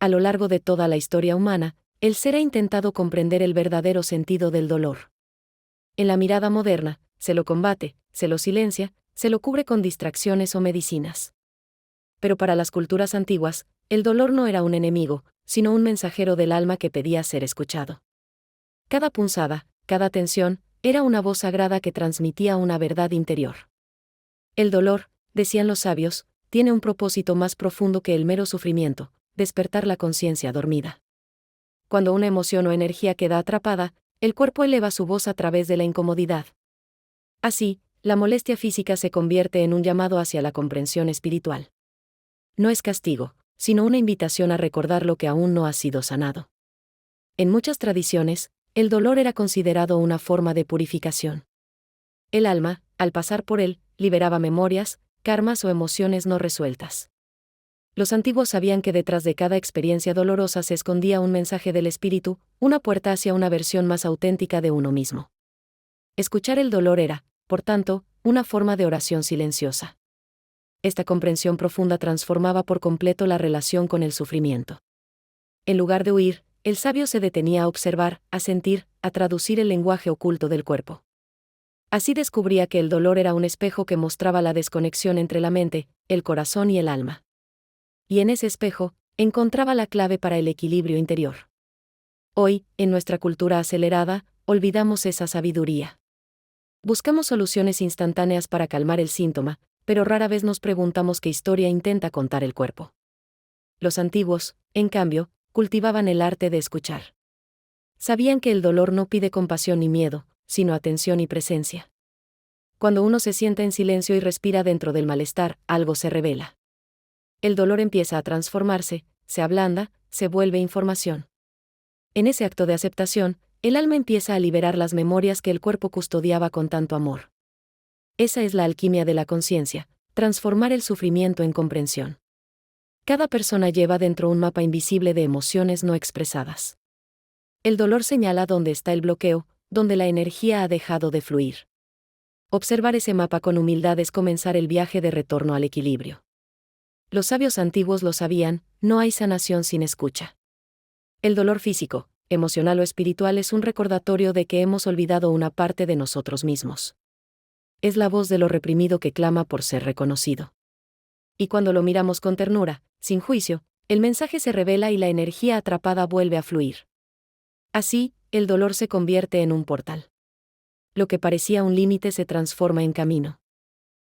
A lo largo de toda la historia humana, el ser ha intentado comprender el verdadero sentido del dolor. En la mirada moderna, se lo combate, se lo silencia, se lo cubre con distracciones o medicinas. Pero para las culturas antiguas, el dolor no era un enemigo, sino un mensajero del alma que pedía ser escuchado. Cada punzada, cada tensión, era una voz sagrada que transmitía una verdad interior. El dolor, decían los sabios, tiene un propósito más profundo que el mero sufrimiento: despertar la conciencia dormida. Cuando una emoción o energía queda atrapada, el cuerpo eleva su voz a través de la incomodidad. Así, la molestia física se convierte en un llamado hacia la comprensión espiritual. No es castigo, sino una invitación a recordar lo que aún no ha sido sanado. En muchas tradiciones, el dolor era considerado una forma de purificación. El alma, al pasar por él, liberaba memorias, karmas o emociones no resueltas. Los antiguos sabían que detrás de cada experiencia dolorosa se escondía un mensaje del espíritu, una puerta hacia una versión más auténtica de uno mismo. Escuchar el dolor era, por tanto, una forma de oración silenciosa. Esta comprensión profunda transformaba por completo la relación con el sufrimiento. En lugar de huir, el sabio se detenía a observar, a sentir, a traducir el lenguaje oculto del cuerpo. Así descubría que el dolor era un espejo que mostraba la desconexión entre la mente, el corazón y el alma. Y en ese espejo, encontraba la clave para el equilibrio interior. Hoy, en nuestra cultura acelerada, olvidamos esa sabiduría. Buscamos soluciones instantáneas para calmar el síntoma, pero rara vez nos preguntamos qué historia intenta contar el cuerpo. Los antiguos, en cambio, cultivaban el arte de escuchar. Sabían que el dolor no pide compasión ni miedo, sino atención y presencia. Cuando uno se sienta en silencio y respira dentro del malestar, algo se revela. El dolor empieza a transformarse, se ablanda, se vuelve información. En ese acto de aceptación, el alma empieza a liberar las memorias que el cuerpo custodiaba con tanto amor. Esa es la alquimia de la conciencia, transformar el sufrimiento en comprensión. Cada persona lleva dentro un mapa invisible de emociones no expresadas. El dolor señala dónde está el bloqueo, donde la energía ha dejado de fluir. Observar ese mapa con humildad es comenzar el viaje de retorno al equilibrio. Los sabios antiguos lo sabían: no hay sanación sin escucha. El dolor físico, emocional o espiritual es un recordatorio de que hemos olvidado una parte de nosotros mismos. Es la voz de lo reprimido que clama por ser reconocido. Y cuando lo miramos con ternura, sin juicio, el mensaje se revela y la energía atrapada vuelve a fluir. Así, el dolor se convierte en un portal. Lo que parecía un límite se transforma en camino.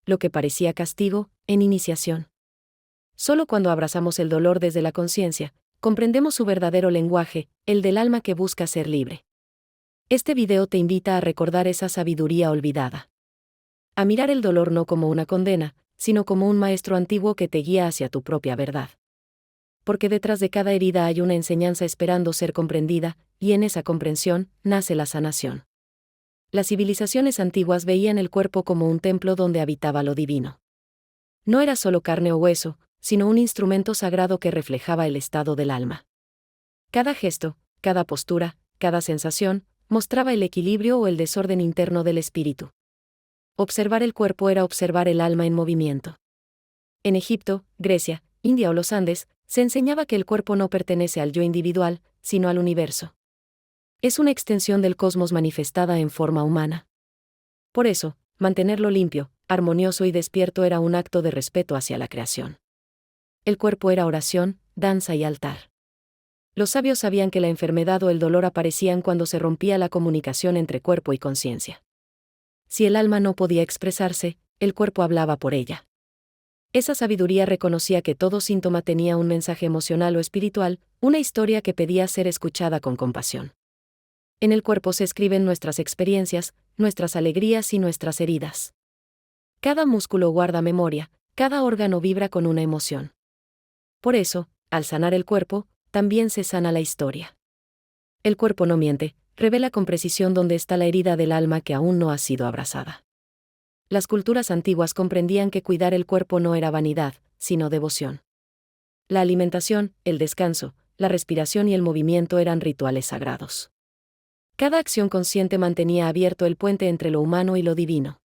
Lo que parecía castigo, en iniciación. Solo cuando abrazamos el dolor desde la conciencia, comprendemos su verdadero lenguaje, el del alma que busca ser libre. Este video te invita a recordar esa sabiduría olvidada. A mirar el dolor no como una condena, sino como un maestro antiguo que te guía hacia tu propia verdad. Porque detrás de cada herida hay una enseñanza esperando ser comprendida, y en esa comprensión nace la sanación. Las civilizaciones antiguas veían el cuerpo como un templo donde habitaba lo divino. No era solo carne o hueso, sino un instrumento sagrado que reflejaba el estado del alma. Cada gesto, cada postura, cada sensación, mostraba el equilibrio o el desorden interno del espíritu. Observar el cuerpo era observar el alma en movimiento. En Egipto, Grecia, India o los Andes, se enseñaba que el cuerpo no pertenece al yo individual, sino al universo. Es una extensión del cosmos manifestada en forma humana. Por eso, mantenerlo limpio, armonioso y despierto era un acto de respeto hacia la creación. El cuerpo era oración, danza y altar. Los sabios sabían que la enfermedad o el dolor aparecían cuando se rompía la comunicación entre cuerpo y conciencia. Si el alma no podía expresarse, el cuerpo hablaba por ella. Esa sabiduría reconocía que todo síntoma tenía un mensaje emocional o espiritual, una historia que pedía ser escuchada con compasión. En el cuerpo se escriben nuestras experiencias, nuestras alegrías y nuestras heridas. Cada músculo guarda memoria, cada órgano vibra con una emoción. Por eso, al sanar el cuerpo, también se sana la historia. El cuerpo no miente, revela con precisión dónde está la herida del alma que aún no ha sido abrazada. Las culturas antiguas comprendían que cuidar el cuerpo no era vanidad, sino devoción. La alimentación, el descanso, la respiración y el movimiento eran rituales sagrados. Cada acción consciente mantenía abierto el puente entre lo humano y lo divino.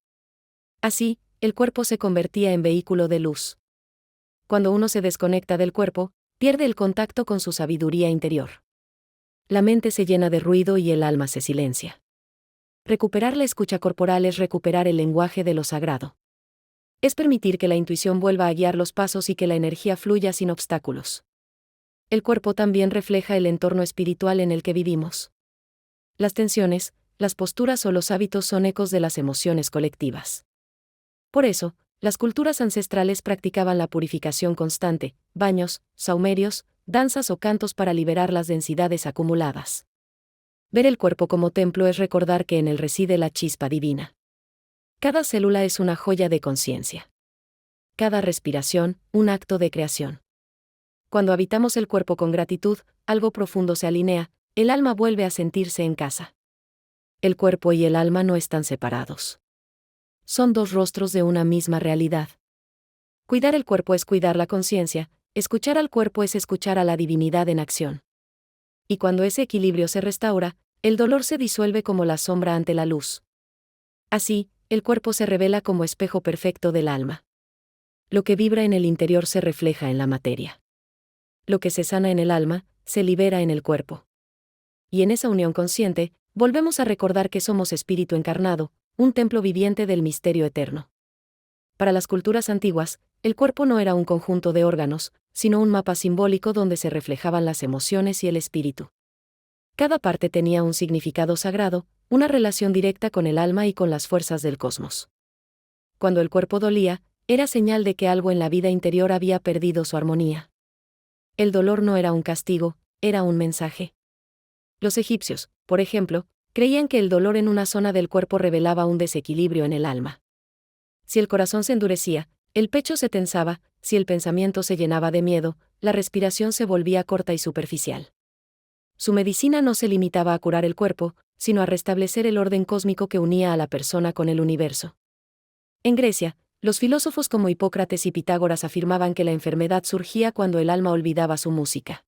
Así, el cuerpo se convertía en vehículo de luz. Cuando uno se desconecta del cuerpo, pierde el contacto con su sabiduría interior. La mente se llena de ruido y el alma se silencia. Recuperar la escucha corporal es recuperar el lenguaje de lo sagrado. Es permitir que la intuición vuelva a guiar los pasos y que la energía fluya sin obstáculos. El cuerpo también refleja el entorno espiritual en el que vivimos. Las tensiones, las posturas o los hábitos son ecos de las emociones colectivas. Por eso, las culturas ancestrales practicaban la purificación constante, baños, sahumerios, danzas o cantos para liberar las densidades acumuladas. Ver el cuerpo como templo es recordar que en él reside la chispa divina. Cada célula es una joya de conciencia. Cada respiración, un acto de creación. Cuando habitamos el cuerpo con gratitud, algo profundo se alinea, el alma vuelve a sentirse en casa. El cuerpo y el alma no están separados. Son dos rostros de una misma realidad. Cuidar el cuerpo es cuidar la conciencia, escuchar al cuerpo es escuchar a la divinidad en acción. Y cuando ese equilibrio se restaura, el dolor se disuelve como la sombra ante la luz. Así, el cuerpo se revela como espejo perfecto del alma. Lo que vibra en el interior se refleja en la materia. Lo que se sana en el alma, se libera en el cuerpo. Y en esa unión consciente, volvemos a recordar que somos espíritu encarnado, un templo viviente del misterio eterno. Para las culturas antiguas, el cuerpo no era un conjunto de órganos, sino un mapa simbólico donde se reflejaban las emociones y el espíritu. Cada parte tenía un significado sagrado, una relación directa con el alma y con las fuerzas del cosmos. Cuando el cuerpo dolía, era señal de que algo en la vida interior había perdido su armonía. El dolor no era un castigo, era un mensaje. Los egipcios, por ejemplo, creían que el dolor en una zona del cuerpo revelaba un desequilibrio en el alma. Si el corazón se endurecía, el pecho se tensaba, si el pensamiento se llenaba de miedo, la respiración se volvía corta y superficial. Su medicina no se limitaba a curar el cuerpo, sino a restablecer el orden cósmico que unía a la persona con el universo. En Grecia, los filósofos como Hipócrates y Pitágoras afirmaban que la enfermedad surgía cuando el alma olvidaba su música.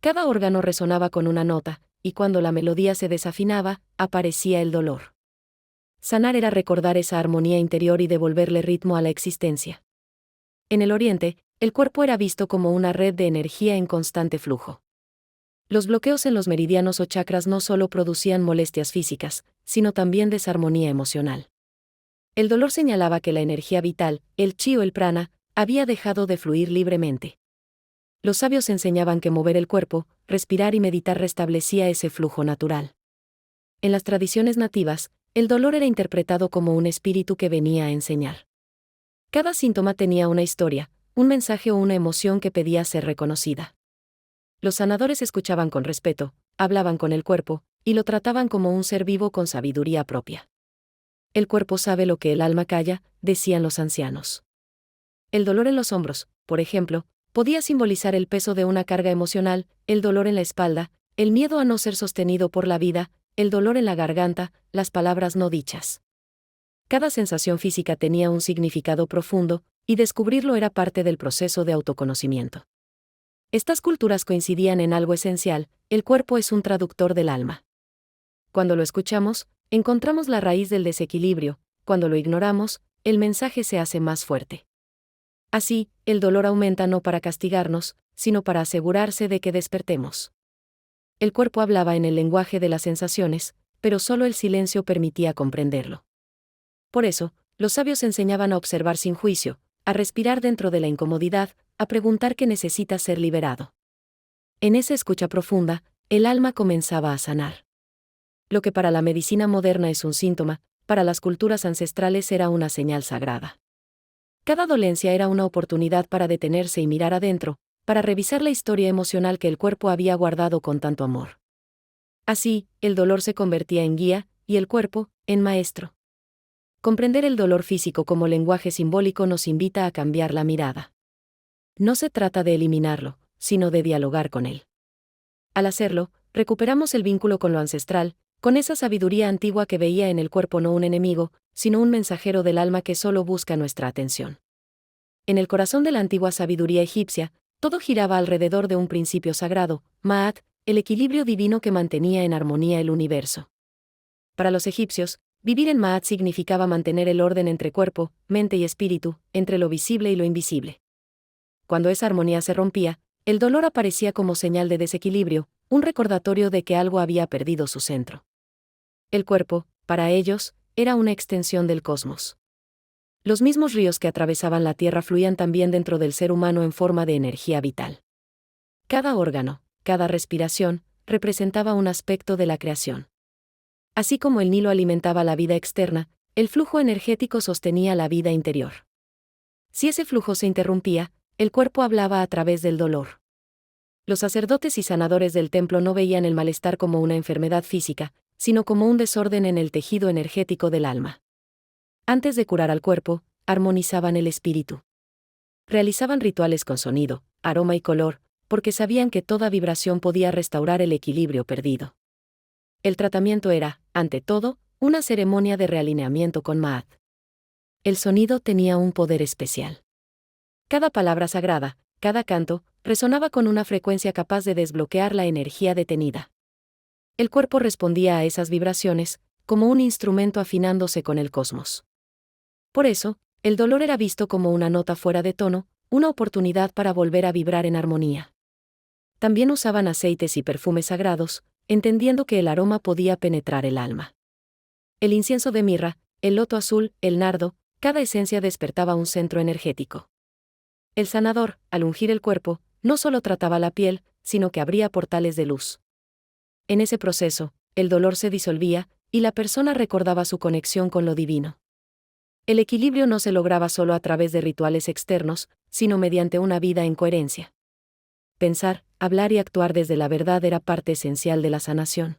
Cada órgano resonaba con una nota, y cuando la melodía se desafinaba, aparecía el dolor. Sanar era recordar esa armonía interior y devolverle ritmo a la existencia. En el Oriente, el cuerpo era visto como una red de energía en constante flujo. Los bloqueos en los meridianos o chakras no solo producían molestias físicas, sino también desarmonía emocional. El dolor señalaba que la energía vital, el chi o el prana, había dejado de fluir libremente. Los sabios enseñaban que mover el cuerpo, respirar y meditar restablecía ese flujo natural. En las tradiciones nativas, el dolor era interpretado como un espíritu que venía a enseñar. Cada síntoma tenía una historia, un mensaje o una emoción que pedía ser reconocida. Los sanadores escuchaban con respeto, hablaban con el cuerpo, y lo trataban como un ser vivo con sabiduría propia. El cuerpo sabe lo que el alma calla, decían los ancianos. El dolor en los hombros, por ejemplo, podía simbolizar el peso de una carga emocional, el dolor en la espalda, el miedo a no ser sostenido por la vida, el dolor en la garganta, las palabras no dichas. Cada sensación física tenía un significado profundo, y descubrirlo era parte del proceso de autoconocimiento. Estas culturas coincidían en algo esencial: el cuerpo es un traductor del alma. Cuando lo escuchamos, encontramos la raíz del desequilibrio; cuando lo ignoramos, el mensaje se hace más fuerte. Así, el dolor aumenta no para castigarnos, sino para asegurarse de que despertemos. El cuerpo hablaba en el lenguaje de las sensaciones, pero solo el silencio permitía comprenderlo. Por eso, los sabios enseñaban a observar sin juicio, a respirar dentro de la incomodidad, a preguntar qué necesita ser liberado. En esa escucha profunda, el alma comenzaba a sanar. Lo que para la medicina moderna es un síntoma, para las culturas ancestrales era una señal sagrada. Cada dolencia era una oportunidad para detenerse y mirar adentro, para revisar la historia emocional que el cuerpo había guardado con tanto amor. Así, el dolor se convertía en guía, y el cuerpo, en maestro. Comprender el dolor físico como lenguaje simbólico nos invita a cambiar la mirada. No se trata de eliminarlo, sino de dialogar con él. Al hacerlo, recuperamos el vínculo con lo ancestral, con esa sabiduría antigua que veía en el cuerpo no un enemigo, sino un mensajero del alma que solo busca nuestra atención. En el corazón de la antigua sabiduría egipcia, todo giraba alrededor de un principio sagrado, Ma'at, el equilibrio divino que mantenía en armonía el universo. Para los egipcios, vivir en Ma'at significaba mantener el orden entre cuerpo, mente y espíritu, entre lo visible y lo invisible. Cuando esa armonía se rompía, El dolor aparecía como señal de desequilibrio, un recordatorio de que algo había perdido su centro. El cuerpo, para ellos, era una extensión del cosmos. Los mismos ríos que atravesaban la Tierra fluían también dentro del ser humano en forma de energía vital. Cada órgano, cada respiración, representaba un aspecto de la creación. Así como el Nilo alimentaba la vida externa, el flujo energético sostenía la vida interior. Si ese flujo se interrumpía, el cuerpo hablaba a través del dolor. Los sacerdotes y sanadores del templo no veían el malestar como una enfermedad física, sino como un desorden en el tejido energético del alma. Antes de curar al cuerpo, armonizaban el espíritu. Realizaban rituales con sonido, aroma y color, porque sabían que toda vibración podía restaurar el equilibrio perdido. El tratamiento era, ante todo, una ceremonia de realineamiento con Ma'at. El sonido tenía un poder especial. Cada palabra sagrada, cada canto, resonaba con una frecuencia capaz de desbloquear la energía detenida. El cuerpo respondía a esas vibraciones, como un instrumento afinándose con el cosmos. Por eso, el dolor era visto como una nota fuera de tono, una oportunidad para volver a vibrar en armonía. También usaban aceites y perfumes sagrados, entendiendo que el aroma podía penetrar el alma. El incienso de mirra, el loto azul, el nardo, cada esencia despertaba un centro energético. El sanador, al ungir el cuerpo, no solo trataba la piel, sino que abría portales de luz. En ese proceso, el dolor se disolvía, y la persona recordaba su conexión con lo divino. El equilibrio no se lograba solo a través de rituales externos, sino mediante una vida en coherencia. Pensar, hablar y actuar desde la verdad era parte esencial de la sanación.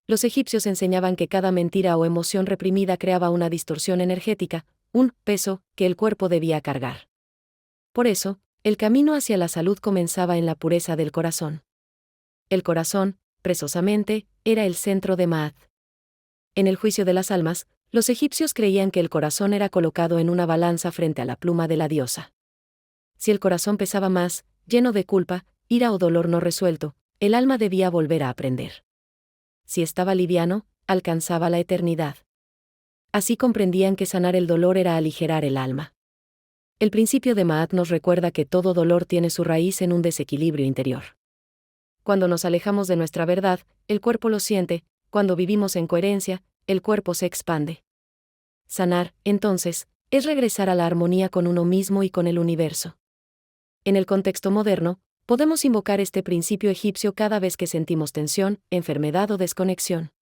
Los egipcios enseñaban que cada mentira o emoción reprimida creaba una distorsión energética, un peso que el cuerpo debía cargar. Por eso, el camino hacia la salud comenzaba en la pureza del corazón. El corazón, precisamente, era el centro de Ma'at. En el juicio de las almas, los egipcios creían que el corazón era colocado en una balanza frente a la pluma de la diosa. Si el corazón pesaba más, lleno de culpa, ira o dolor no resuelto, el alma debía volver a aprender. Si estaba liviano, alcanzaba la eternidad. Así comprendían que sanar el dolor era aligerar el alma. El principio de Ma'at nos recuerda que todo dolor tiene su raíz en un desequilibrio interior. Cuando nos alejamos de nuestra verdad, el cuerpo lo siente; cuando vivimos en coherencia, el cuerpo se expande. Sanar, entonces, es regresar a la armonía con uno mismo y con el universo. En el contexto moderno, podemos invocar este principio egipcio cada vez que sentimos tensión, enfermedad o desconexión.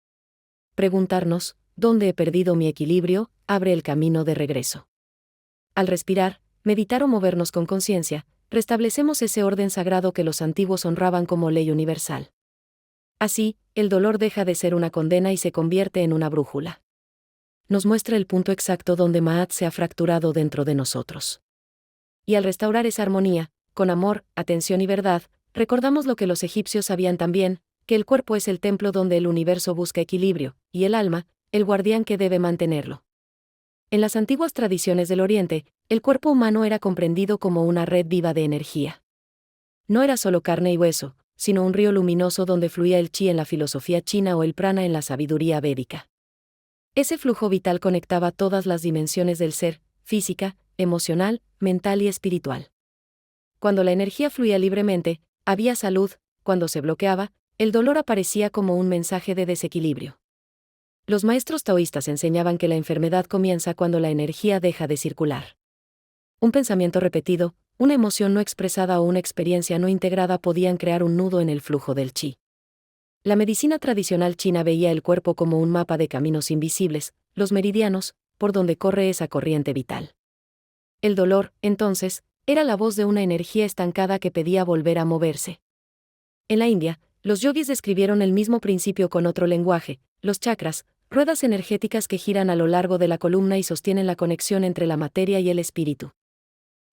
Preguntarnos, ¿dónde he perdido mi equilibrio?, abre el camino de regreso. Al respirar, meditar o movernos con conciencia, restablecemos ese orden sagrado que los antiguos honraban como ley universal. Así, el dolor deja de ser una condena y se convierte en una brújula. Nos muestra el punto exacto donde Ma'at se ha fracturado dentro de nosotros. Y al restaurar esa armonía, con amor, atención y verdad, recordamos lo que los egipcios sabían también, que el cuerpo es el templo donde el universo busca equilibrio, y el alma, el guardián que debe mantenerlo. En las antiguas tradiciones del Oriente, el cuerpo humano era comprendido como una red viva de energía. No era solo carne y hueso, sino un río luminoso donde fluía el chi en la filosofía china o el prana en la sabiduría védica. Ese flujo vital conectaba todas las dimensiones del ser, física, emocional, mental y espiritual. Cuando la energía fluía libremente, había salud; cuando se bloqueaba, el dolor aparecía como un mensaje de desequilibrio. Los maestros taoístas enseñaban que la enfermedad comienza cuando la energía deja de circular. Un pensamiento repetido, una emoción no expresada o una experiencia no integrada podían crear un nudo en el flujo del chi. La medicina tradicional china veía el cuerpo como un mapa de caminos invisibles, los meridianos, por donde corre esa corriente vital. El dolor, entonces, era la voz de una energía estancada que pedía volver a moverse. En la India, los yogis describieron el mismo principio con otro lenguaje: los chakras, ruedas energéticas que giran a lo largo de la columna y sostienen la conexión entre la materia y el espíritu.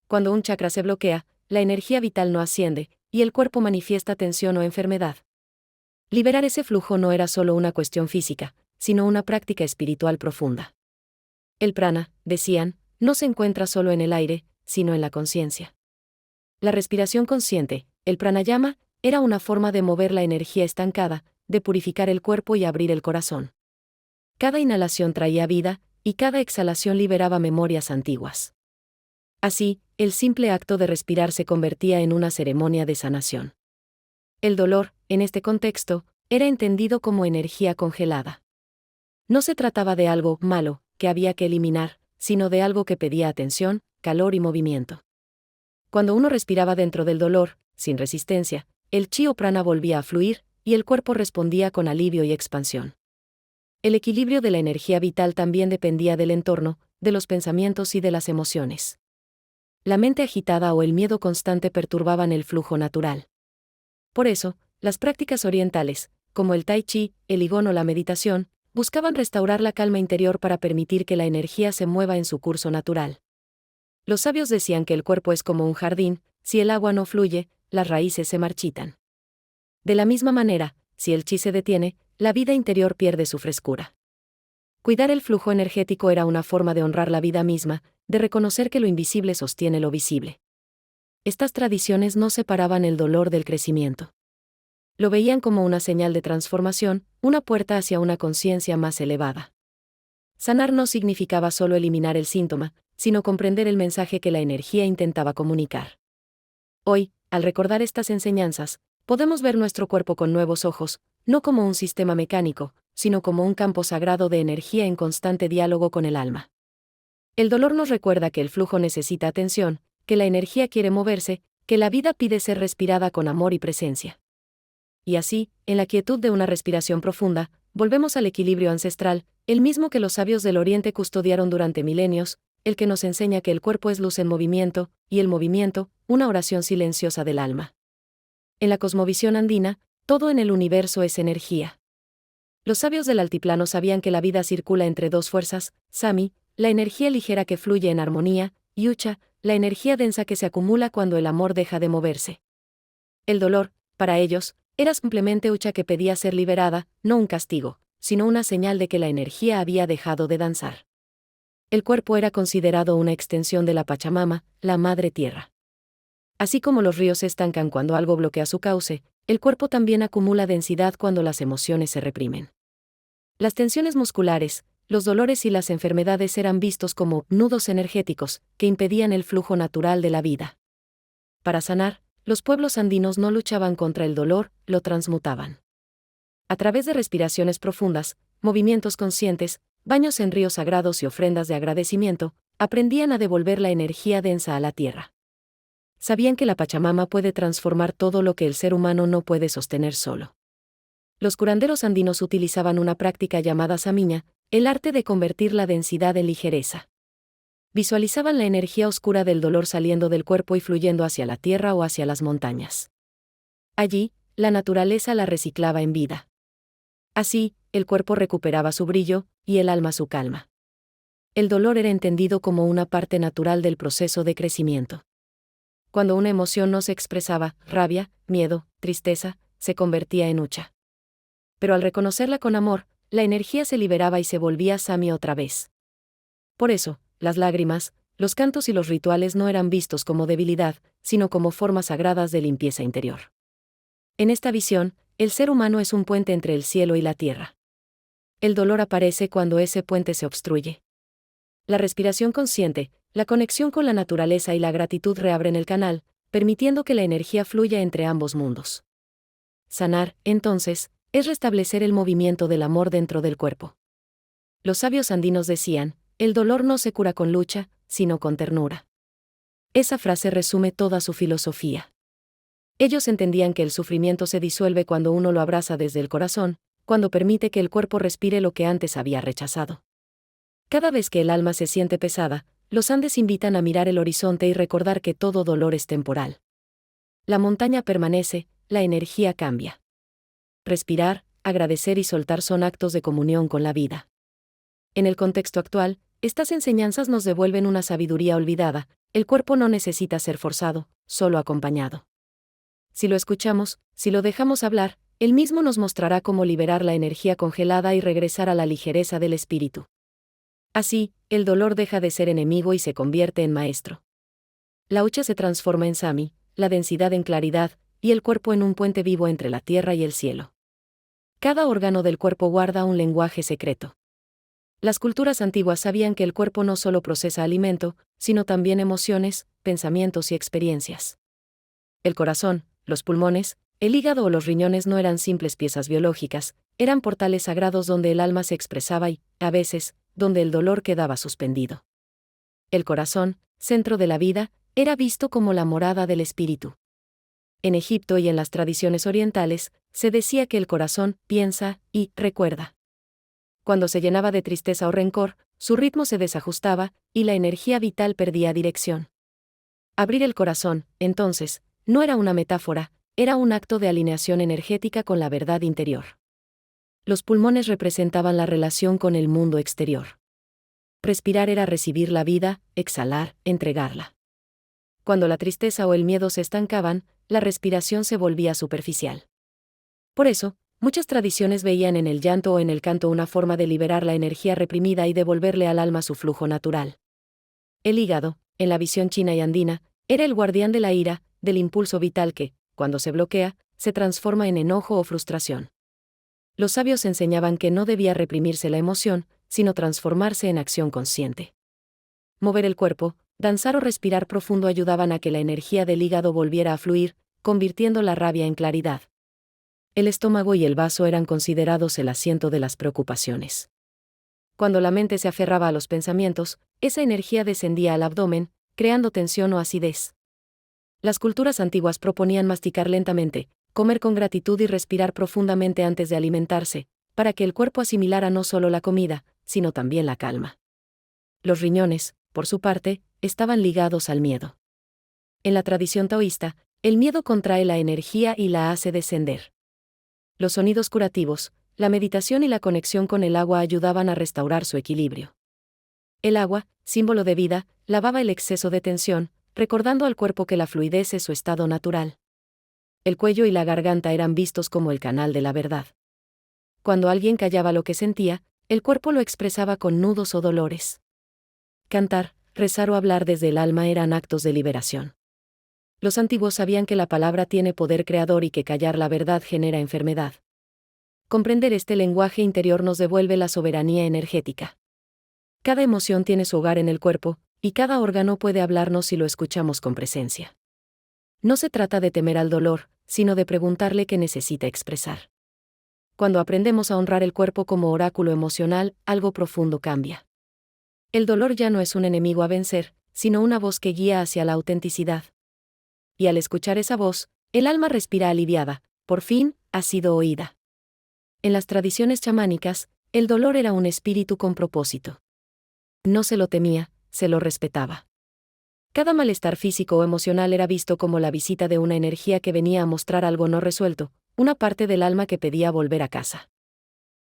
Cuando un chakra se bloquea, la energía vital no asciende, y el cuerpo manifiesta tensión o enfermedad. Liberar ese flujo no era solo una cuestión física, sino una práctica espiritual profunda. El prana, decían, no se encuentra solo en el aire, sino en la conciencia. La respiración consciente, el pranayama, era una forma de mover la energía estancada, de purificar el cuerpo y abrir el corazón. Cada inhalación traía vida, y cada exhalación liberaba memorias antiguas. Así, el simple acto de respirar se convertía en una ceremonia de sanación. El dolor, en este contexto, era entendido como energía congelada. No se trataba de algo malo, que había que eliminar, sino de algo que pedía atención, calor y movimiento. Cuando uno respiraba dentro del dolor, sin resistencia, el chi o prana volvía a fluir, y el cuerpo respondía con alivio y expansión. El equilibrio de la energía vital también dependía del entorno, de los pensamientos y de las emociones. La mente agitada o el miedo constante perturbaban el flujo natural. Por eso, las prácticas orientales, como el tai chi, el qigong o la meditación, buscaban restaurar la calma interior para permitir que la energía se mueva en su curso natural. Los sabios decían que el cuerpo es como un jardín, si el agua no fluye, las raíces se marchitan. De la misma manera, si el chi se detiene, la vida interior pierde su frescura. Cuidar el flujo energético era una forma de honrar la vida misma, de reconocer que lo invisible sostiene lo visible. Estas tradiciones no separaban el dolor del crecimiento. Lo veían como una señal de transformación, una puerta hacia una conciencia más elevada. Sanar no significaba solo eliminar el síntoma, sino comprender el mensaje que la energía intentaba comunicar. Hoy, al recordar estas enseñanzas, podemos ver nuestro cuerpo con nuevos ojos, no como un sistema mecánico, sino como un campo sagrado de energía en constante diálogo con el alma. El dolor nos recuerda que el flujo necesita atención, que la energía quiere moverse, que la vida pide ser respirada con amor y presencia. Y así, en la quietud de una respiración profunda, volvemos al equilibrio ancestral, el mismo que los sabios del Oriente custodiaron durante milenios, el que nos enseña que el cuerpo es luz en movimiento, y el movimiento, una oración silenciosa del alma. En la cosmovisión andina, todo en el universo es energía. Los sabios del altiplano sabían que la vida circula entre dos fuerzas, Sami, la energía ligera que fluye en armonía, y Ucha, la energía densa que se acumula cuando el amor deja de moverse. El dolor, para ellos, era simplemente Ucha que pedía ser liberada, no un castigo, sino una señal de que la energía había dejado de danzar. El cuerpo era considerado una extensión de la Pachamama, la Madre Tierra. Así como los ríos se estancan cuando algo bloquea su cauce, el cuerpo también acumula densidad cuando las emociones se reprimen. Las tensiones musculares, los dolores y las enfermedades eran vistos como nudos energéticos que impedían el flujo natural de la vida. Para sanar, los pueblos andinos no luchaban contra el dolor, lo transmutaban. A través de respiraciones profundas, movimientos conscientes, baños en ríos sagrados y ofrendas de agradecimiento, aprendían a devolver la energía densa a la tierra. Sabían que la Pachamama puede transformar todo lo que el ser humano no puede sostener solo. Los curanderos andinos utilizaban una práctica llamada samiña, el arte de convertir la densidad en ligereza. Visualizaban la energía oscura del dolor saliendo del cuerpo y fluyendo hacia la tierra o hacia las montañas. Allí, la naturaleza la reciclaba en vida. Así, el cuerpo recuperaba su brillo, y el alma su calma. El dolor era entendido como una parte natural del proceso de crecimiento. Cuando una emoción no se expresaba, rabia, miedo, tristeza, se convertía en Ucha. Pero al reconocerla con amor, la energía se liberaba y se volvía Sami otra vez. Por eso, las lágrimas, los cantos y los rituales no eran vistos como debilidad, sino como formas sagradas de limpieza interior. En esta visión, el ser humano es un puente entre el cielo y la tierra. El dolor aparece cuando ese puente se obstruye. La respiración consciente, la conexión con la naturaleza y la gratitud reabren el canal, permitiendo que la energía fluya entre ambos mundos. Sanar, entonces, es restablecer el movimiento del amor dentro del cuerpo. Los sabios andinos decían, el dolor no se cura con lucha, sino con ternura. Esa frase resume toda su filosofía. Ellos entendían que el sufrimiento se disuelve cuando uno lo abraza desde el corazón, cuando permite que el cuerpo respire lo que antes había rechazado. Cada vez que el alma se siente pesada, los Andes invitan a mirar el horizonte y recordar que todo dolor es temporal. La montaña permanece, la energía cambia. Respirar, agradecer y soltar son actos de comunión con la vida. En el contexto actual, estas enseñanzas nos devuelven una sabiduría olvidada, el cuerpo no necesita ser forzado, solo acompañado. Si lo escuchamos, si lo dejamos hablar, él mismo nos mostrará cómo liberar la energía congelada y regresar a la ligereza del espíritu. Así, el dolor deja de ser enemigo y se convierte en maestro. La Ucha se transforma en Sami, la densidad en claridad, y el cuerpo en un puente vivo entre la tierra y el cielo. Cada órgano del cuerpo guarda un lenguaje secreto. Las culturas antiguas sabían que el cuerpo no solo procesa alimento, sino también emociones, pensamientos y experiencias. El corazón, los pulmones, el hígado o los riñones no eran simples piezas biológicas, eran portales sagrados donde el alma se expresaba y, a veces, donde el dolor quedaba suspendido. El corazón, centro de la vida, era visto como la morada del espíritu. En Egipto y en las tradiciones orientales, se decía que el corazón piensa y recuerda. Cuando se llenaba de tristeza o rencor, su ritmo se desajustaba y la energía vital perdía dirección. Abrir el corazón, entonces, no era una metáfora, era un acto de alineación energética con la verdad interior. Los pulmones representaban la relación con el mundo exterior. Respirar era recibir la vida, exhalar, entregarla. Cuando la tristeza o el miedo se estancaban, la respiración se volvía superficial. Por eso, muchas tradiciones veían en el llanto o en el canto una forma de liberar la energía reprimida y devolverle al alma su flujo natural. El hígado, en la visión china y andina, era el guardián de la ira, del impulso vital que, cuando se bloquea, se transforma en enojo o frustración. Los sabios enseñaban que no debía reprimirse la emoción, sino transformarse en acción consciente. Mover el cuerpo, danzar o respirar profundo ayudaban a que la energía del hígado volviera a fluir, convirtiendo la rabia en claridad. El estómago y el vaso eran considerados el asiento de las preocupaciones. Cuando la mente se aferraba a los pensamientos, esa energía descendía al abdomen, creando tensión o acidez. Las culturas antiguas proponían masticar lentamente, comer con gratitud y respirar profundamente antes de alimentarse, para que el cuerpo asimilara no solo la comida, sino también la calma. Los riñones, por su parte, estaban ligados al miedo. En la tradición taoísta, el miedo contrae la energía y la hace descender. Los sonidos curativos, la meditación y la conexión con el agua ayudaban a restaurar su equilibrio. El agua, símbolo de vida, lavaba el exceso de tensión, recordando al cuerpo que la fluidez es su estado natural. El cuello y la garganta eran vistos como el canal de la verdad. Cuando alguien callaba lo que sentía, el cuerpo lo expresaba con nudos o dolores. Cantar, rezar o hablar desde el alma eran actos de liberación. Los antiguos sabían que la palabra tiene poder creador y que callar la verdad genera enfermedad. Comprender este lenguaje interior nos devuelve la soberanía energética. Cada emoción tiene su hogar en el cuerpo, y cada órgano puede hablarnos si lo escuchamos con presencia. No se trata de temer al dolor, sino de preguntarle qué necesita expresar. Cuando aprendemos a honrar el cuerpo como oráculo emocional, algo profundo cambia. El dolor ya no es un enemigo a vencer, sino una voz que guía hacia la autenticidad. Y al escuchar esa voz, el alma respira aliviada, por fin, ha sido oída. En las tradiciones chamánicas, el dolor era un espíritu con propósito. No se lo temía, se lo respetaba. Cada malestar físico o emocional era visto como la visita de una energía que venía a mostrar algo no resuelto, una parte del alma que pedía volver a casa.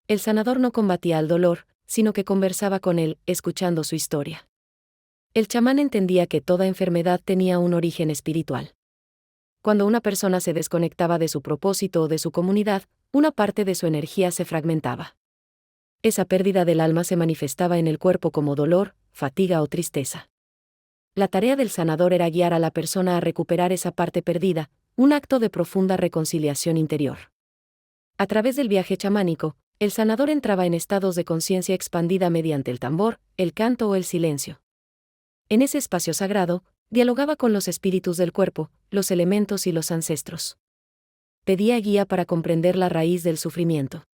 El sanador no combatía al dolor, sino que conversaba con él, escuchando su historia. El chamán entendía que toda enfermedad tenía un origen espiritual. Cuando una persona se desconectaba de su propósito o de su comunidad, una parte de su energía se fragmentaba. Esa pérdida del alma se manifestaba en el cuerpo como dolor, fatiga o tristeza. La tarea del sanador era guiar a la persona a recuperar esa parte perdida, un acto de profunda reconciliación interior. A través del viaje chamánico, el sanador entraba en estados de conciencia expandida mediante el tambor, el canto o el silencio. En ese espacio sagrado, dialogaba con los espíritus del cuerpo, los elementos y los ancestros. Pedía guía para comprender la raíz del sufrimiento.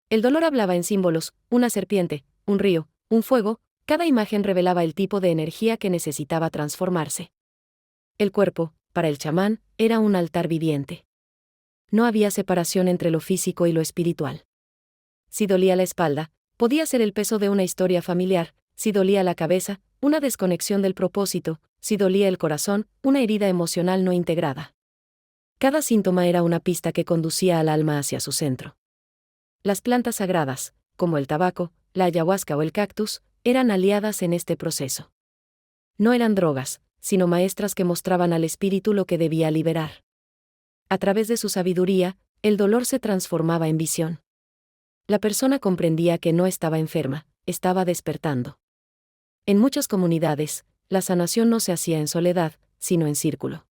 El dolor hablaba en símbolos, una serpiente, un río, un fuego, cada imagen revelaba el tipo de energía que necesitaba transformarse. El cuerpo, para el chamán, era un altar viviente. No había separación entre lo físico y lo espiritual. Si dolía la espalda, podía ser el peso de una historia familiar; si dolía la cabeza, una desconexión del propósito; si dolía el corazón, una herida emocional no integrada. Cada síntoma era una pista que conducía al alma hacia su centro. Las plantas sagradas, como el tabaco, la ayahuasca o el cactus, eran aliadas en este proceso. No eran drogas, sino maestras que mostraban al espíritu lo que debía liberar. A través de su sabiduría, el dolor se transformaba en visión. La persona comprendía que no estaba enferma, estaba despertando. En muchas comunidades, la sanación no se hacía en soledad, sino en círculo.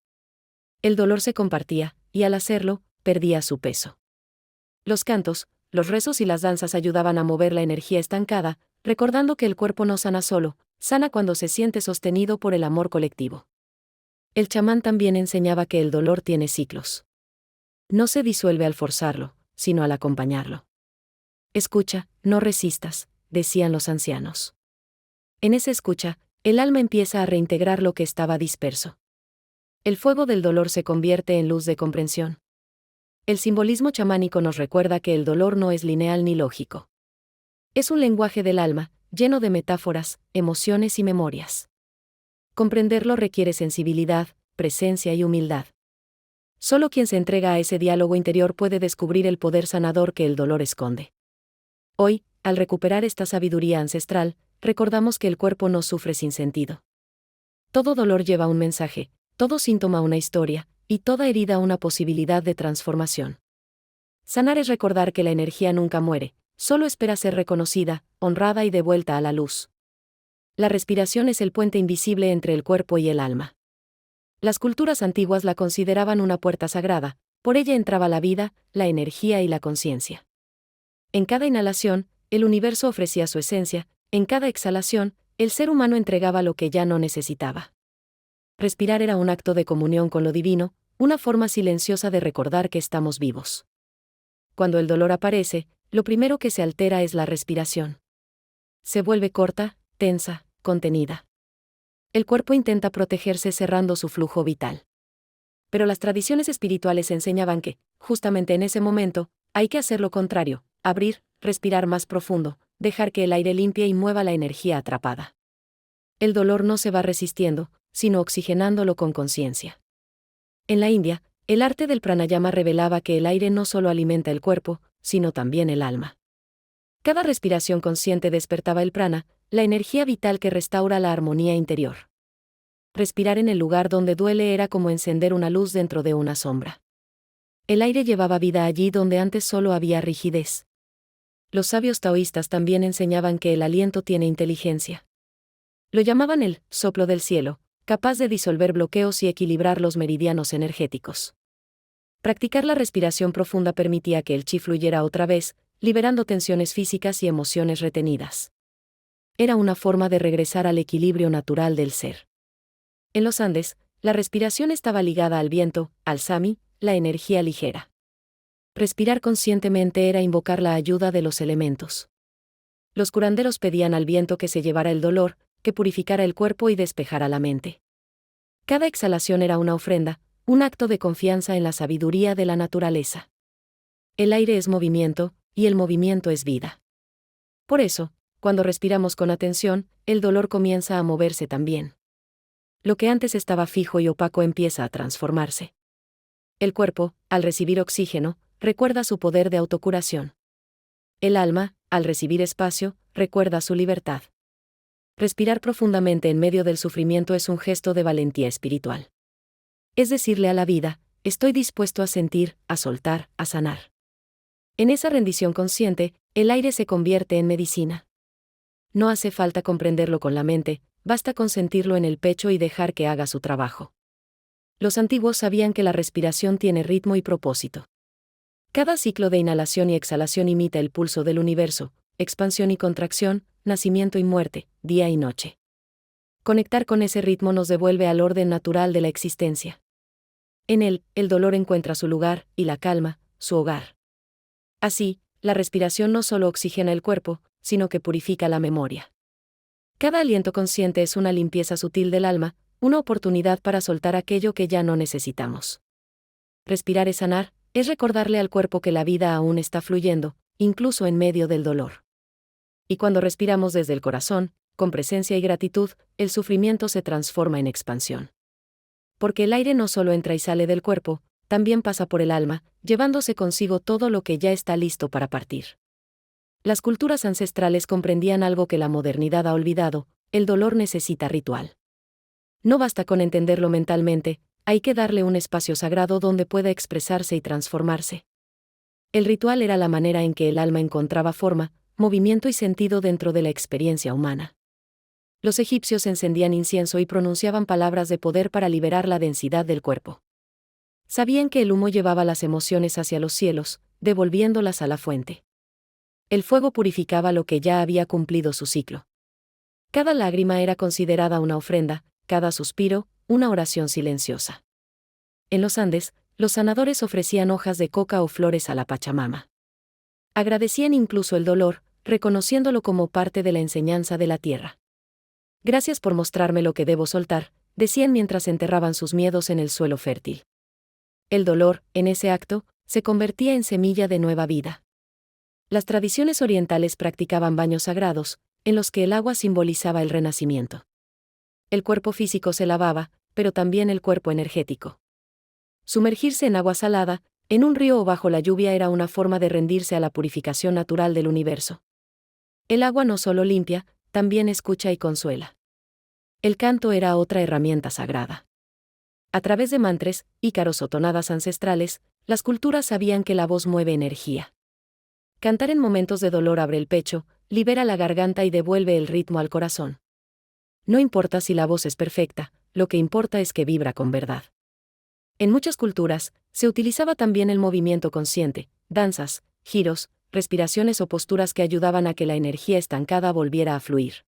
El dolor se compartía, y al hacerlo, perdía su peso. Los cantos, los rezos y las danzas ayudaban a mover la energía estancada, recordando que el cuerpo no sana solo, sana cuando se siente sostenido por el amor colectivo. El chamán también enseñaba que el dolor tiene ciclos. No se disuelve al forzarlo, sino al acompañarlo. Escucha, no resistas, decían los ancianos. En esa escucha, el alma empieza a reintegrar lo que estaba disperso. El fuego del dolor se convierte en luz de comprensión. El simbolismo chamánico nos recuerda que el dolor no es lineal ni lógico. Es un lenguaje del alma, lleno de metáforas, emociones y memorias. Comprenderlo requiere sensibilidad, presencia y humildad. Solo quien se entrega a ese diálogo interior puede descubrir el poder sanador que el dolor esconde. Hoy, al recuperar esta sabiduría ancestral, recordamos que el cuerpo no sufre sin sentido. Todo dolor lleva un mensaje, todo síntoma una historia, y toda herida una posibilidad de transformación. Sanar es recordar que la energía nunca muere, solo espera ser reconocida, honrada y devuelta a la luz. La respiración es el puente invisible entre el cuerpo y el alma. Las culturas antiguas la consideraban una puerta sagrada, por ella entraba la vida, la energía y la conciencia. En cada inhalación, el universo ofrecía su esencia, en cada exhalación, el ser humano entregaba lo que ya no necesitaba. Respirar era un acto de comunión con lo divino, una forma silenciosa de recordar que estamos vivos. Cuando el dolor aparece, lo primero que se altera es la respiración. Se vuelve corta, tensa, contenida. El cuerpo intenta protegerse cerrando su flujo vital. Pero las tradiciones espirituales enseñaban que, justamente en ese momento, hay que hacer lo contrario, abrir, respirar más profundo, dejar que el aire limpie y mueva la energía atrapada. El dolor no se va resistiendo, sino oxigenándolo con conciencia. En la India, el arte del pranayama revelaba que el aire no solo alimenta el cuerpo, sino también el alma. Cada respiración consciente despertaba el prana, la energía vital que restaura la armonía interior. Respirar en el lugar donde duele era como encender una luz dentro de una sombra. El aire llevaba vida allí donde antes solo había rigidez. Los sabios taoístas también enseñaban que el aliento tiene inteligencia. Lo llamaban el soplo del cielo, capaz de disolver bloqueos y equilibrar los meridianos energéticos. Practicar la respiración profunda permitía que el chi fluyera otra vez, liberando tensiones físicas y emociones retenidas. Era una forma de regresar al equilibrio natural del ser. En los Andes, la respiración estaba ligada al viento, al sami, la energía ligera. Respirar conscientemente era invocar la ayuda de los elementos. Los curanderos pedían al viento que se llevara el dolor, que purificara el cuerpo y despejara la mente. Cada exhalación era una ofrenda, un acto de confianza en la sabiduría de la naturaleza. El aire es movimiento, y el movimiento es vida. Por eso, cuando respiramos con atención, el dolor comienza a moverse también. Lo que antes estaba fijo y opaco empieza a transformarse. El cuerpo, al recibir oxígeno, recuerda su poder de autocuración. El alma, al recibir espacio, recuerda su libertad. Respirar profundamente en medio del sufrimiento es un gesto de valentía espiritual. Es decirle a la vida, estoy dispuesto a sentir, a soltar, a sanar. En esa rendición consciente, el aire se convierte en medicina. No hace falta comprenderlo con la mente, basta con sentirlo en el pecho y dejar que haga su trabajo. Los antiguos sabían que la respiración tiene ritmo y propósito. Cada ciclo de inhalación y exhalación imita el pulso del universo, expansión y contracción, nacimiento y muerte, día y noche. Conectar con ese ritmo nos devuelve al orden natural de la existencia. En él, el dolor encuentra su lugar, y la calma, su hogar. Así, la respiración no solo oxigena el cuerpo, sino que purifica la memoria. Cada aliento consciente es una limpieza sutil del alma, una oportunidad para soltar aquello que ya no necesitamos. Respirar es sanar, es recordarle al cuerpo que la vida aún está fluyendo, incluso en medio del dolor. Y cuando respiramos desde el corazón, con presencia y gratitud, el sufrimiento se transforma en expansión. Porque el aire no solo entra y sale del cuerpo, también pasa por el alma, llevándose consigo todo lo que ya está listo para partir. Las culturas ancestrales comprendían algo que la modernidad ha olvidado: el dolor necesita ritual. No basta con entenderlo mentalmente, hay que darle un espacio sagrado donde pueda expresarse y transformarse. El ritual era la manera en que el alma encontraba forma, movimiento y sentido dentro de la experiencia humana. Los egipcios encendían incienso y pronunciaban palabras de poder para liberar la densidad del cuerpo. Sabían que el humo llevaba las emociones hacia los cielos, devolviéndolas a la fuente. El fuego purificaba lo que ya había cumplido su ciclo. Cada lágrima era considerada una ofrenda, cada suspiro, una oración silenciosa. En los Andes, los sanadores ofrecían hojas de coca o flores a la Pachamama. Agradecían incluso el dolor, reconociéndolo como parte de la enseñanza de la tierra. Gracias por mostrarme lo que debo soltar, decían mientras enterraban sus miedos en el suelo fértil. El dolor, en ese acto, se convertía en semilla de nueva vida. Las tradiciones orientales practicaban baños sagrados, en los que el agua simbolizaba el renacimiento. El cuerpo físico se lavaba, pero también el cuerpo energético. Sumergirse en agua salada, en un río o bajo la lluvia era una forma de rendirse a la purificación natural del universo. El agua no solo limpia, también escucha y consuela. El canto era otra herramienta sagrada. A través de mantras, ícaros o tonadas ancestrales, las culturas sabían que la voz mueve energía. Cantar en momentos de dolor abre el pecho, libera la garganta y devuelve el ritmo al corazón. No importa si la voz es perfecta, lo que importa es que vibra con verdad. En muchas culturas, se utilizaba también el movimiento consciente, danzas, giros, respiraciones o posturas que ayudaban a que la energía estancada volviera a fluir.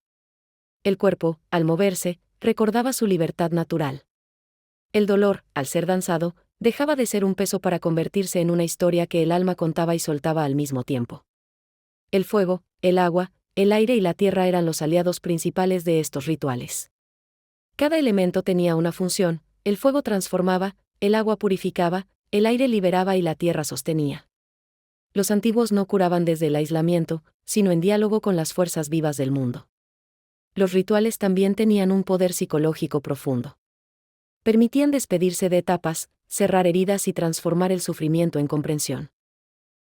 El cuerpo, al moverse, recordaba su libertad natural. El dolor, al ser danzado, dejaba de ser un peso para convertirse en una historia que el alma contaba y soltaba al mismo tiempo. El fuego, el agua, el aire y la tierra eran los aliados principales de estos rituales. Cada elemento tenía una función: el fuego transformaba, el agua purificaba, el aire liberaba y la tierra sostenía. Los antiguos no curaban desde el aislamiento, sino en diálogo con las fuerzas vivas del mundo. Los rituales también tenían un poder psicológico profundo. Permitían despedirse de etapas, cerrar heridas y transformar el sufrimiento en comprensión.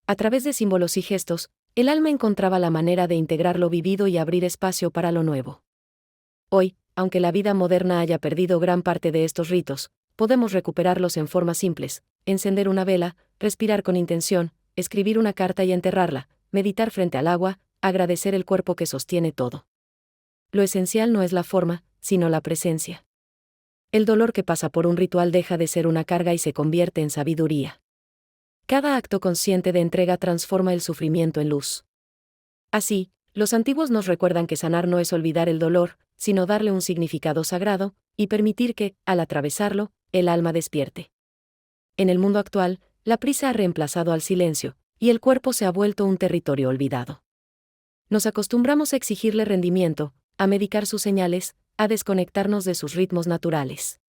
A través de símbolos y gestos, el alma encontraba la manera de integrar lo vivido y abrir espacio para lo nuevo. Hoy, aunque la vida moderna haya perdido gran parte de estos ritos, podemos recuperarlos en formas simples: encender una vela, respirar con intención, escribir una carta y enterrarla, meditar frente al agua, agradecer el cuerpo que sostiene todo. Lo esencial no es la forma, sino la presencia. El dolor que pasa por un ritual deja de ser una carga y se convierte en sabiduría. Cada acto consciente de entrega transforma el sufrimiento en luz. Así, los antiguos nos recuerdan que sanar no es olvidar el dolor, sino darle un significado sagrado, y permitir que, al atravesarlo, el alma despierte. En el mundo actual, la prisa ha reemplazado al silencio, y el cuerpo se ha vuelto un territorio olvidado. Nos acostumbramos a exigirle rendimiento, a medicar sus señales, a desconectarnos de sus ritmos naturales.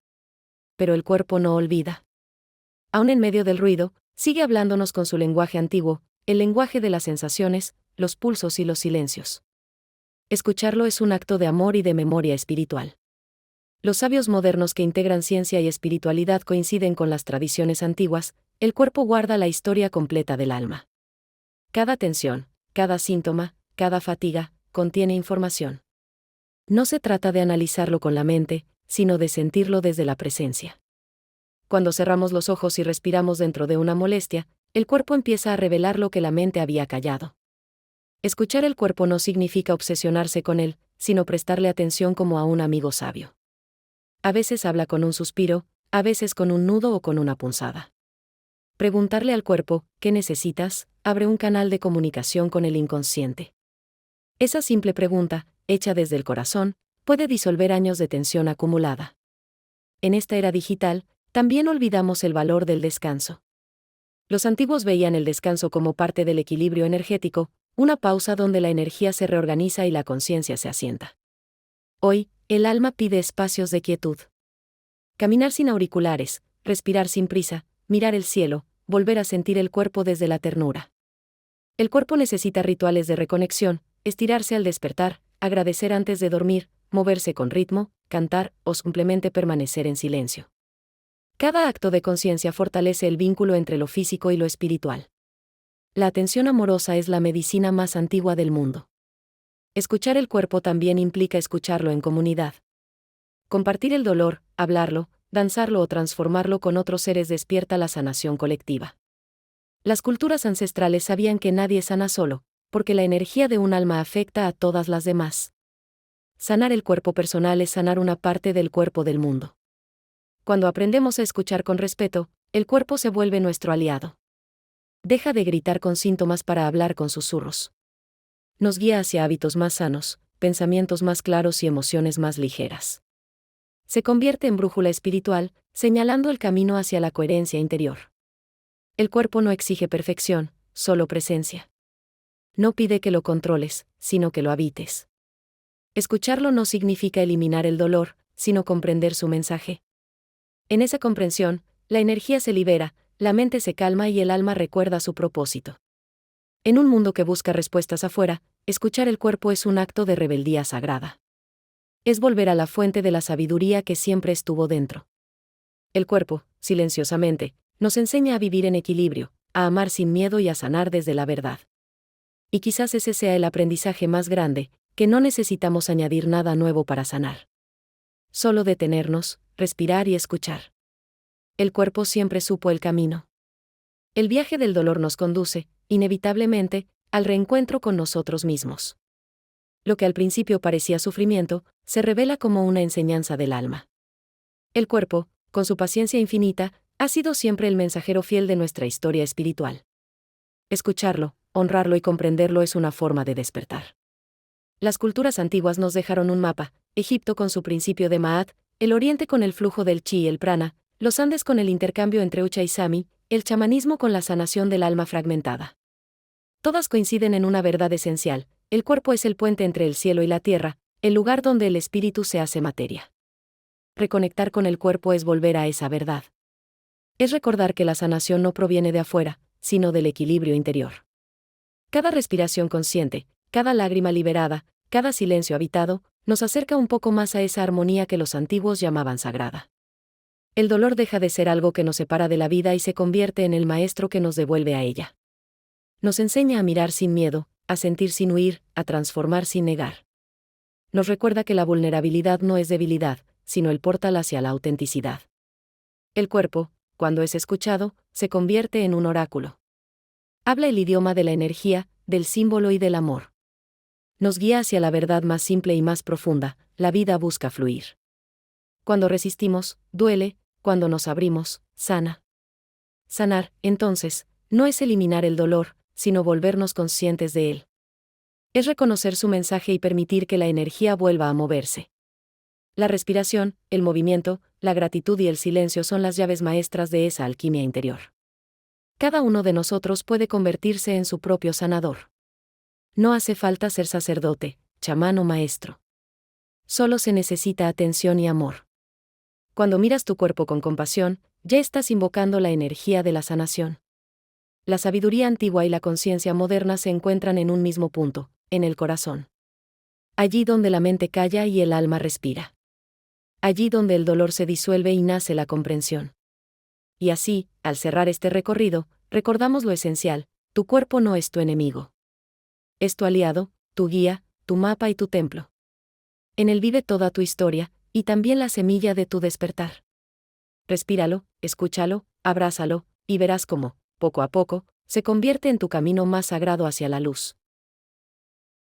Pero el cuerpo no olvida. Aún en medio del ruido, sigue hablándonos con su lenguaje antiguo, el lenguaje de las sensaciones, los pulsos y los silencios. Escucharlo es un acto de amor y de memoria espiritual. Los sabios modernos que integran ciencia y espiritualidad coinciden con las tradiciones antiguas: el cuerpo guarda la historia completa del alma. Cada tensión, cada síntoma, cada fatiga, contiene información. No se trata de analizarlo con la mente, sino de sentirlo desde la presencia. Cuando cerramos los ojos y respiramos dentro de una molestia, el cuerpo empieza a revelar lo que la mente había callado. Escuchar el cuerpo no significa obsesionarse con él, sino prestarle atención como a un amigo sabio. A veces habla con un suspiro, a veces con un nudo o con una punzada. Preguntarle al cuerpo, ¿qué necesitas?, abre un canal de comunicación con el inconsciente. Esa simple pregunta, hecha desde el corazón, puede disolver años de tensión acumulada. En esta era digital, también olvidamos el valor del descanso. Los antiguos veían el descanso como parte del equilibrio energético, una pausa donde la energía se reorganiza y la conciencia se asienta. Hoy, el alma pide espacios de quietud. Caminar sin auriculares, respirar sin prisa, mirar el cielo, volver a sentir el cuerpo desde la ternura. El cuerpo necesita rituales de reconexión: estirarse al despertar, agradecer antes de dormir, moverse con ritmo, cantar o simplemente permanecer en silencio. Cada acto de conciencia fortalece el vínculo entre lo físico y lo espiritual. La atención amorosa es la medicina más antigua del mundo. Escuchar el cuerpo también implica escucharlo en comunidad. Compartir el dolor, hablarlo, danzarlo o transformarlo con otros seres despierta la sanación colectiva. Las culturas ancestrales sabían que nadie sana solo, porque la energía de un alma afecta a todas las demás. Sanar el cuerpo personal es sanar una parte del cuerpo del mundo. Cuando aprendemos a escuchar con respeto, el cuerpo se vuelve nuestro aliado. Deja de gritar con síntomas para hablar con susurros. Nos guía hacia hábitos más sanos, pensamientos más claros y emociones más ligeras. Se convierte en brújula espiritual, señalando el camino hacia la coherencia interior. El cuerpo no exige perfección, solo presencia. No pide que lo controles, sino que lo habites. Escucharlo no significa eliminar el dolor, sino comprender su mensaje. En esa comprensión, la energía se libera, la mente se calma y el alma recuerda su propósito. En un mundo que busca respuestas afuera, escuchar el cuerpo es un acto de rebeldía sagrada. Es volver a la fuente de la sabiduría que siempre estuvo dentro. El cuerpo, silenciosamente, nos enseña a vivir en equilibrio, a amar sin miedo y a sanar desde la verdad. Y quizás ese sea el aprendizaje más grande, que no necesitamos añadir nada nuevo para sanar. Solo detenernos, respirar y escuchar. El cuerpo siempre supo el camino. El viaje del dolor nos conduce, inevitablemente, al reencuentro con nosotros mismos. Lo que al principio parecía sufrimiento, se revela como una enseñanza del alma. El cuerpo, con su paciencia infinita, ha sido siempre el mensajero fiel de nuestra historia espiritual. Escucharlo, honrarlo y comprenderlo es una forma de despertar. Las culturas antiguas nos dejaron un mapa: Egipto con su principio de Ma'at, el Oriente con el flujo del Chi y el Prana, los Andes con el intercambio entre Ucha y Sami, el chamanismo con la sanación del alma fragmentada. Todas coinciden en una verdad esencial: el cuerpo es el puente entre el cielo y la tierra, el lugar donde el espíritu se hace materia. Reconectar con el cuerpo es volver a esa verdad. Es recordar que la sanación no proviene de afuera, sino del equilibrio interior. Cada respiración consciente, cada lágrima liberada, cada silencio habitado, nos acerca un poco más a esa armonía que los antiguos llamaban sagrada. El dolor deja de ser algo que nos separa de la vida y se convierte en el maestro que nos devuelve a ella. Nos enseña a mirar sin miedo, a sentir sin huir, a transformar sin negar. Nos recuerda que la vulnerabilidad no es debilidad, sino el portal hacia la autenticidad. El cuerpo, cuando es escuchado, se convierte en un oráculo. Habla el idioma de la energía, del símbolo y del amor. Nos guía hacia la verdad más simple y más profunda: la vida busca fluir. Cuando resistimos, duele; cuando nos abrimos, sana. Sanar, entonces, no es eliminar el dolor, sino volvernos conscientes de él. Es reconocer su mensaje y permitir que la energía vuelva a moverse. La respiración, el movimiento, la gratitud y el silencio son las llaves maestras de esa alquimia interior. Cada uno de nosotros puede convertirse en su propio sanador. No hace falta ser sacerdote, chamán o maestro. Solo se necesita atención y amor. Cuando miras tu cuerpo con compasión, ya estás invocando la energía de la sanación. La sabiduría antigua y la conciencia moderna se encuentran en un mismo punto, en el corazón. Allí donde la mente calla y el alma respira. Allí donde el dolor se disuelve y nace la comprensión. Y así, al cerrar este recorrido, recordamos lo esencial: tu cuerpo no es tu enemigo. Es tu aliado, tu guía, tu mapa y tu templo. En él vive toda tu historia, y también la semilla de tu despertar. Respíralo, escúchalo, abrázalo, y verás cómo, poco a poco, se convierte en tu camino más sagrado hacia la luz.